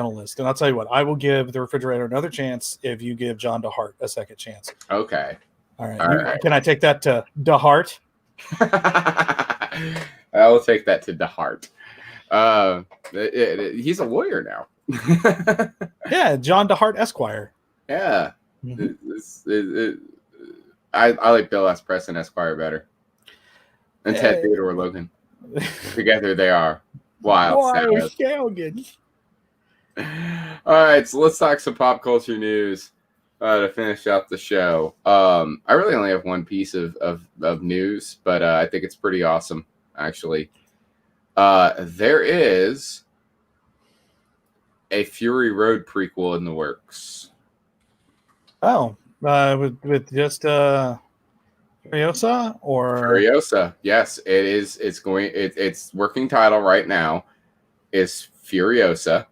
list. And I'll tell you what, I will give The Refrigerator another chance if you give John DeHart a second chance.
Okay.
All right. Can I take that to DeHart?
I will take that to DeHart. He's a lawyer now.
Yeah, John DeHart Esquire.
Yeah. Mm-hmm. I like Bill S. Preston Esquire better. And Ted Theodore Logan. Together they are wild. All right, so let's talk some pop culture news to finish up the show. I really only have one piece of news, but I think it's pretty awesome, actually. There is a Fury Road prequel in the works.
Oh, with just Furiosa or
Furiosa? Yes, it is. Its working title right now is Furiosa.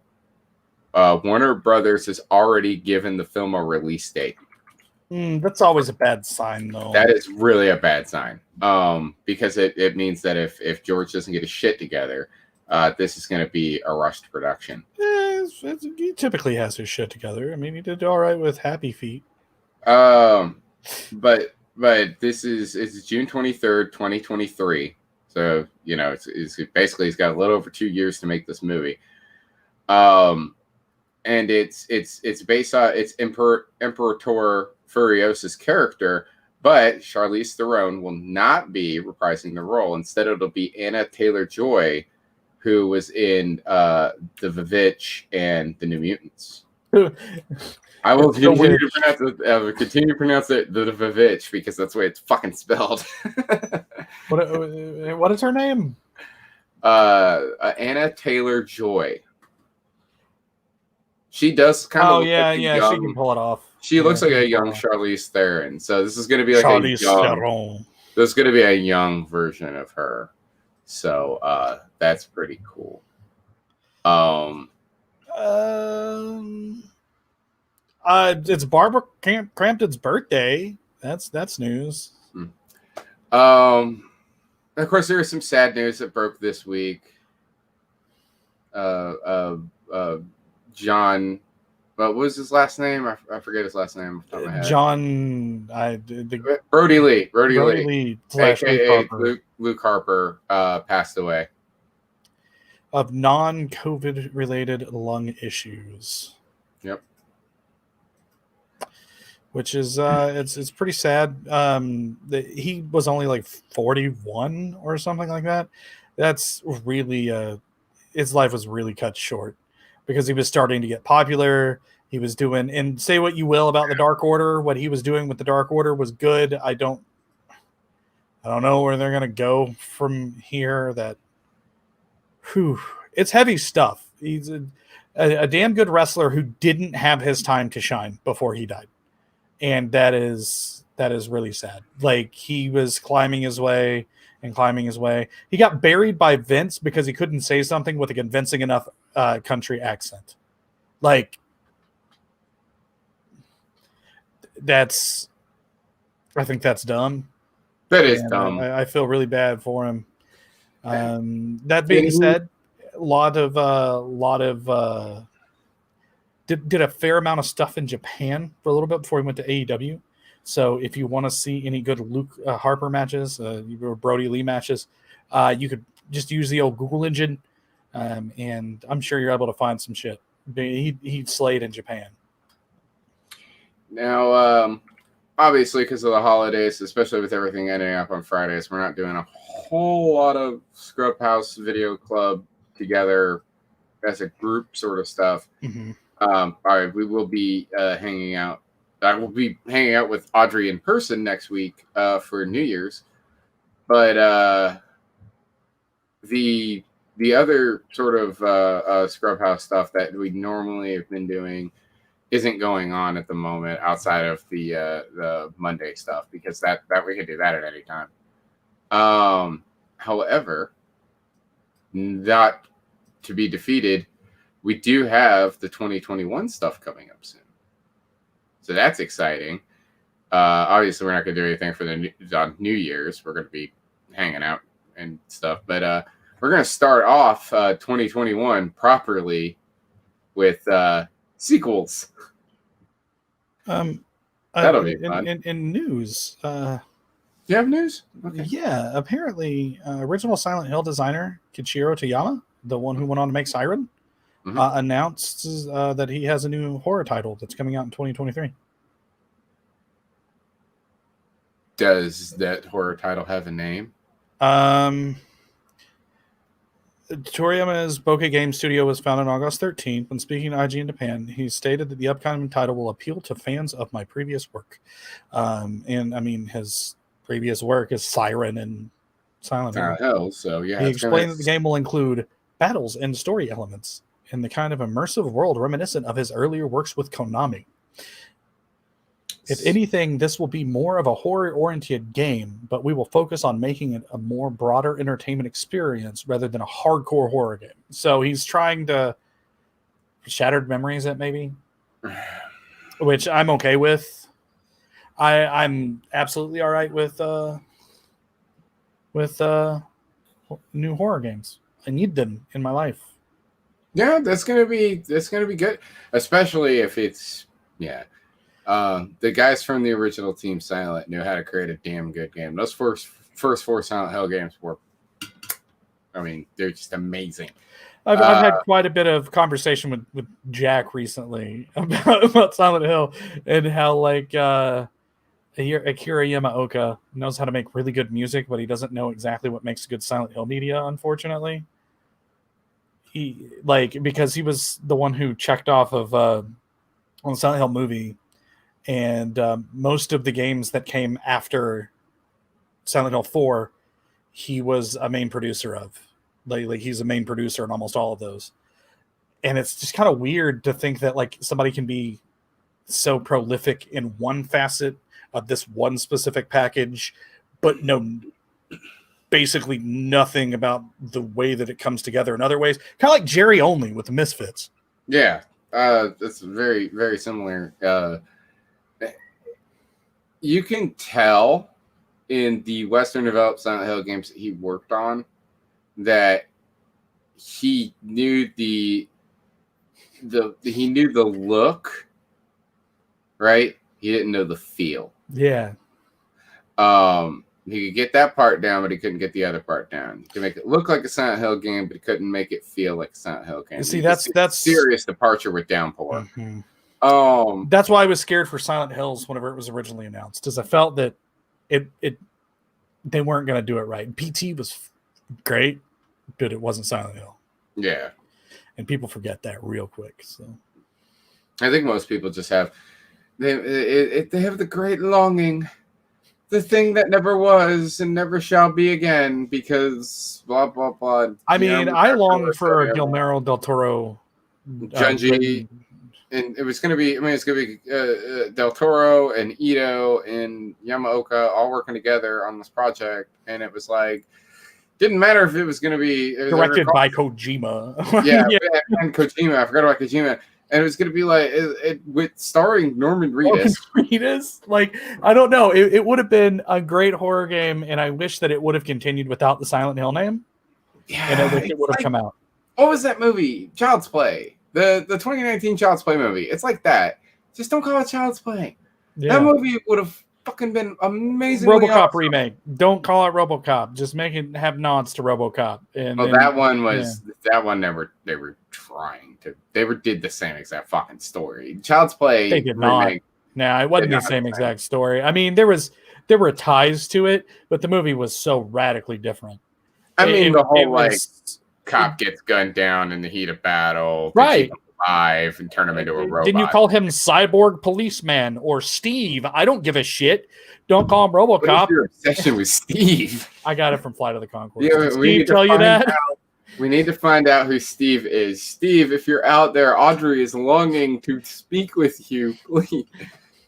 Warner Brothers has already given the film a release date.
That's always a bad sign, though.
That is really a bad sign. Because it means that if George doesn't get his shit together, this is going to be a rushed production.
He typically has his shit together. I mean, he did all right with Happy Feet.
But this is it's June 23rd, 2023. So it's basically he's got a little over 2 years to make this movie. And it's based on Imperator Furiosa's character, but Charlize Theron will not be reprising the role. Instead, it'll be Anna Taylor-Joy, who was in The Vivitch and The New Mutants. I will continue to pronounce it the Vivitch because that's the way it's fucking spelled.
What is her name?
Anna Taylor-Joy. She does kind of.
Oh yeah, young, she can pull it off.
She looks like a young Charlize Theron, so this is going to be like
Charlize Theron.
There's going to be a young version of her, so that's pretty cool.
It's Barbara Crampton's birthday. That's news.
Of course, there is some sad news that broke this week. John, what was his last name? I forget his last name off the top of my head.
John,
Brody Lee.
aka
Luke Harper passed away
of non-COVID related lung issues.
Yep.
Which is it's pretty sad. He was only like 41 or something like that. That's really his life was really cut short because he was starting to get popular. He was doing, and say what you will about the Dark Order, what he was doing with the Dark Order was good. I don't know where they're gonna go from here. It's heavy stuff. He's a damn good wrestler who didn't have his time to shine before he died. And that is really sad. Like, he was climbing his way. He got buried by Vince because he couldn't say something with a convincing enough country accent. Like, I think that's dumb.
That is dumb.
I feel really bad for him. That being said, a lot of did a fair amount of stuff in Japan for a little bit before he went to AEW. So if you want to see any good Luke Harper matches, or Brody Lee matches, you could just use the old Google engine, and I'm sure you're able to find some shit. He slayed in Japan.
Now, obviously, because of the holidays, especially with everything ending up on Fridays, we're not doing a whole lot of Scrubhaus Video Club together as a group sort of stuff.
Mm-hmm.
All right, we will be hanging out. I will be hanging out with Adri in person next week for New Year's. But the other sort of Scrubhaus stuff that we normally have been doing isn't going on at the moment outside of the Monday stuff, because that we can do that at any time. However, not to be defeated, we do have the 2021 stuff coming up soon. So that's exciting. Obviously, we're not going to do anything for on New Year's. We're going to be hanging out and stuff. But we're going to start off 2021 properly with sequels. That'll be fun.
In news.
Do you have news?
Okay. Yeah, apparently, original Silent Hill designer Kichiro Toyama, the one who went on to make Siren, announced that he has a new horror title that's coming out in 2023.
Does that horror title have a name?
Toriyama's Bokeh Game Studio was founded on August 13th. When speaking to IGN Japan, he stated that the upcoming title will appeal to fans of my previous work. And I mean, his previous work is Siren and Silent
Hill. So yeah,
he explained that the game will include battles and story elements in the kind of immersive world reminiscent of his earlier works with Konami. If anything, this will be more of a horror-oriented game, but we will focus on making it a more broader entertainment experience rather than a hardcore horror game. So he's trying to Shattered Memories it maybe, which I'm okay with. I'm absolutely all right with new horror games. I need them in my life.
Yeah, that's gonna be good, especially if it's the guys from the original Team Silent knew how to create a damn good game. Those first 4 Silent Hill games were, I mean, they're just amazing.
I've had quite a bit of conversation with Jack recently about Silent Hill and how like Akira Yamaoka knows how to make really good music, but he doesn't know exactly what makes good Silent Hill media, unfortunately. He because he was the one who checked off of on the Silent Hill movie, and most of the games that came after Silent Hill 4, he was a main producer of. Like he's a main producer in almost all of those. And it's just kind of weird to think that like somebody can be so prolific in one facet of this one specific package, but know basically nothing about the way that it comes together in other ways. Kind of like Jerry Only with the Misfits.
Yeah, that's very, very similar. You can tell in the Western developed Silent Hill games that he worked on that he knew the look, right? He didn't know the feel.
Yeah.
He could get that part down, but he couldn't get the other part down. He could make it look like a Silent Hill game, but he couldn't make it feel like a Silent Hill game.
You see, that's
serious departure with Downpour.
Mm-hmm. That's why I was scared for Silent Hills whenever it was originally announced, because I felt that they weren't going to do it right. PT was great, but it wasn't Silent Hill.
Yeah,
and people forget that real quick. So
I think most people just have they have the great longing, the thing that never was and never shall be again, because blah blah blah.
I mean, I long for a Guillermo del Toro,
Junji, and it was going to be. I mean, it's going to be del Toro and Ito and Yamaoka all working together on this project, and it was like. Didn't matter if it was going to be
directed by Kojima.
Yeah, and Kojima. I forgot about Kojima. And it was going to be like with starring Norman Reedus.
Like, I don't know. It would have been a great horror game, and I wish that it would have continued without the Silent Hill name.
Yeah,
and I wish it would have come out.
What was that movie? Child's Play. The 2019 Child's Play movie. It's like that. Just don't call it Child's Play. Yeah. That movie would have fucking been amazing.
RoboCop remake. Don't call it RoboCop. Just make it have nods to RoboCop. And
that one was that one never. They were trying to. They did the same exact fucking story. Child's Play.
They did not. Nah, it wasn't the same exact story. I mean, there were ties to it, but the movie was so radically different.
I mean, the whole cop gets gunned down in the heat of battle,
right?
Alive and turn him into a robot.
Didn't you call him Cyborg Policeman or Steve? I don't give a shit. Don't call him RoboCop.
What is your obsession with Steve?
I got it from Flight of the Conchords. Yeah, Did Steve tell you that?
We need to find out who Steve is. Steve, if you're out there, Adri is longing to speak with you. Please.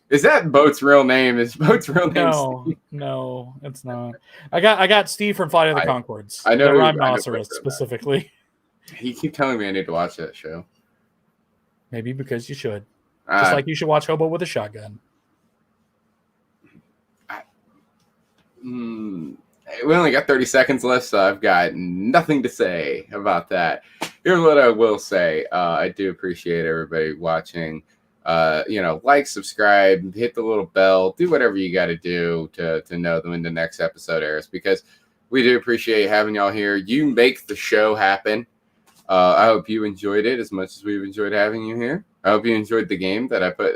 Is that Boat's real name? Is Boat's real name?
Steve? No, it's not. I got Steve from Flight of the Conchords.
I know.
The Rhinoceros specifically.
He keep telling me I need to watch that show.
Maybe because you should. Just like you should watch Hobo with a Shotgun.
We only got 30 seconds left, so I've got nothing to say about that. Here's what I will say. I do appreciate everybody watching. Like, subscribe, hit the little bell, do whatever you got to do to know when the next episode airs, because we do appreciate having y'all here. You make the show happen. I hope you enjoyed it as much as we've enjoyed having you here. I hope you enjoyed the game that I put.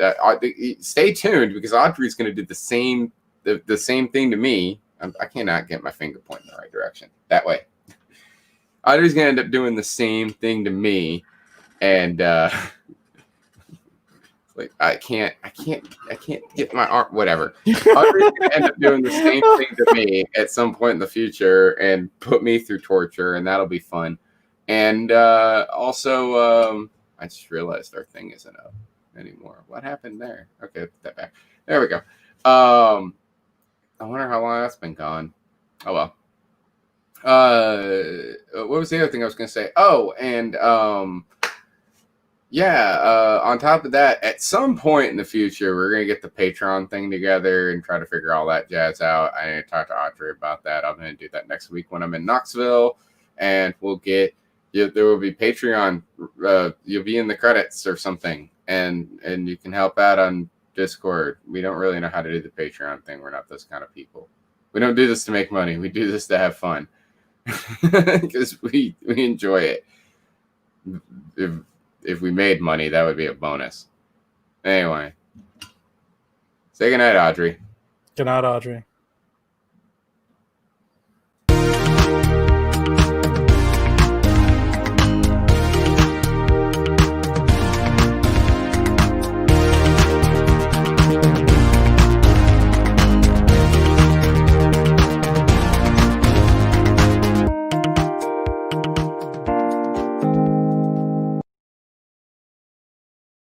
Stay tuned, because Audrey's going to do the same thing to me. I cannot get my finger pointing in the right direction. That way. Audrey's going to end up doing the same thing to me, and I can't get my arm. Whatever. Audrey's going to end up doing the same thing to me at some point in the future and put me through torture, and that'll be fun. And also, I just realized our thing isn't up anymore. What happened there? Okay, put that back. There we go. I wonder how long that's been gone. Oh well. What was the other thing I was going to say? Oh, and On top of that, at some point in the future, we're going to get the Patreon thing together and try to figure all that jazz out. I need to talk to Adri about that. I'm going to do that next week when I'm in Knoxville, and we'll get, there will be Patreon. You'll be in the credits or something, and you can help out on Discord. We don't really know how to do the Patreon thing. We're not those kind of people. We don't do this to make money. We do this to have fun because we enjoy it. If we made money, that would be a bonus. Anyway, say goodnight, Adri.
Good night, Audrey.